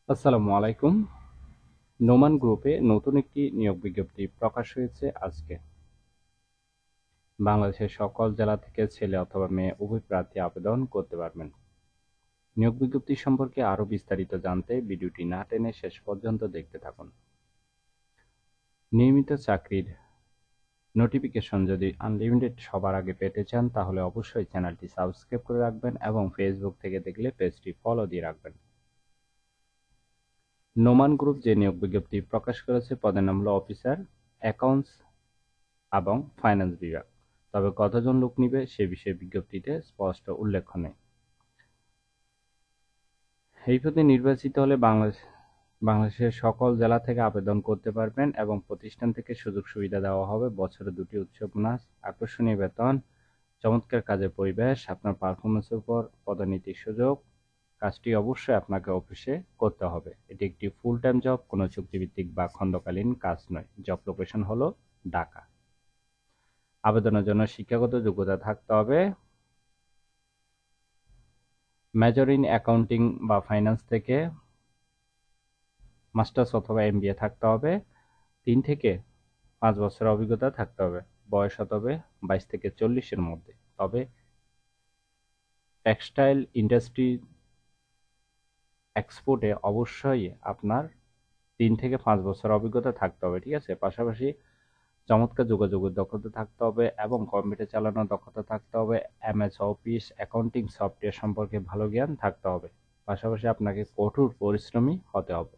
আসসালামু আলাইকুম। নোমান গ্রুপে নতুন একটি নিয়োগ বিজ্ঞপ্তি প্রকাশ হয়েছে আজকে। বাংলাদেশের সকল জেলা থেকে ছেলে অথবা মেয়ে উভয় প্রার্থী আবেদন করতে পারবেন। নিয়োগ বিজ্ঞপ্তি সম্পর্কে আরও বিস্তারিত জানতে ভিডিওটি না টেনে শেষ পর্যন্ত দেখতে থাকুন। নিয়মিত চাকরির নোটিফিকেশন যদি আনলিমিটেড সবার আগে পেতে চান তাহলে অবশ্যই চ্যানেলটি সাবস্ক্রাইব করে রাখবেন এবং ফেসবুক থেকে দেখলে পেজটি ফলো দিয়ে রাখবেন। নোমান গ্রুপ যে নিয়োগ বিজ্ঞপ্তি প্রকাশ করেছে পদের নাম হলো অফিসার, অ্যাকাউন্টস এবং ফাইন্যান্স বিভাগ। তবে কতজন লোক নিবে সে বিষয়ে বিজ্ঞপ্তিতে স্পষ্ট উল্লেখ নেই। এই পদে নির্বাচিত হলে বাংলাদেশের সকল জেলা থেকে আবেদন করতে পারবেন এবং প্রতিষ্ঠান থেকে সুযোগ সুবিধা দেওয়া হবে। বছরে 2টি উৎসব বোনাস, আকর্ষণীয় বেতন, চমৎকার কাজের পরিবেশ, আপনার পারফরমেন্সের উপর পদোন্নতির সুযোগ। কাজটি অবশ্যই আপনাকে অফিসে করতে হবে। এটি একটি ফুল টাইম জব, কোনো চুক্তিভিত্তিক বা খণ্ডকালীন কাজ নয়। জব লোকেশন হলো ঢাকা। আবেদনের জন্য শিক্ষাগত যোগ্যতা থাকতে হবে মেজর ইন অ্যাকাউন্টিং বা ফাইন্যান্স থেকে মাস্টার্স অথবা এমবিএ থাকতে হবে। 3 থেকে 5 বছরের অভিজ্ঞতা থাকতে হবে। বয়স হতে হবে 22 থেকে 40-এর মধ্যে। তবে টেক্সটাইল ইন্ডাস্ট্রি এক্সপোর্টে অবশ্যই আপনার 3 থেকে 5 বছর অভিজ্ঞতা থাকতে হবে, ঠিক আছে। পাশাপাশি চমৎকার যোগাযোগের দক্ষতা থাকতে হবে এবং কম্পিউটার চালানোর দক্ষতা থাকতে হবে। এমএস অফিস অ্যাকাউন্টিং সফটওয়্যার সম্পর্কে ভালো জ্ঞান থাকতে হবে। পাশাপাশি আপনাকে কঠোর পরিশ্রমী হতে হবে।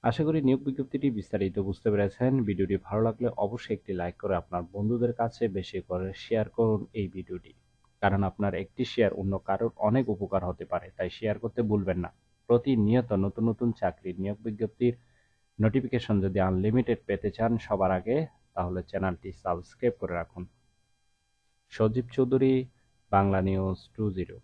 আশা করি নিয়োগ বিজ্ঞপ্তিটি বিস্তারিত বুঝতে পেরেছেন। ভিডিওটি ভালো লাগলে অবশ্যই একটি লাইক করে আপনার বন্ধুদের কাছে বেশি করে শেয়ার করুন এই ভিডিওটি, কারণ আপনার একটি শেয়ার অন্য কারোর অনেক উপকার হতে পারে, তাই শেয়ার করতে ভুলবেন না। প্রতিনিয়ত নতুন নতুন চাকরির নিয়োগ বিজ্ঞপ্তির নোটিফিকেশন যদি আনলিমিটেড পেতে চান সবার আগে, তাহলে চ্যানেলটি সাবস্ক্রাইব করে রাখুন। সজীব চৌধুরী, বাংলা নিউজ 20।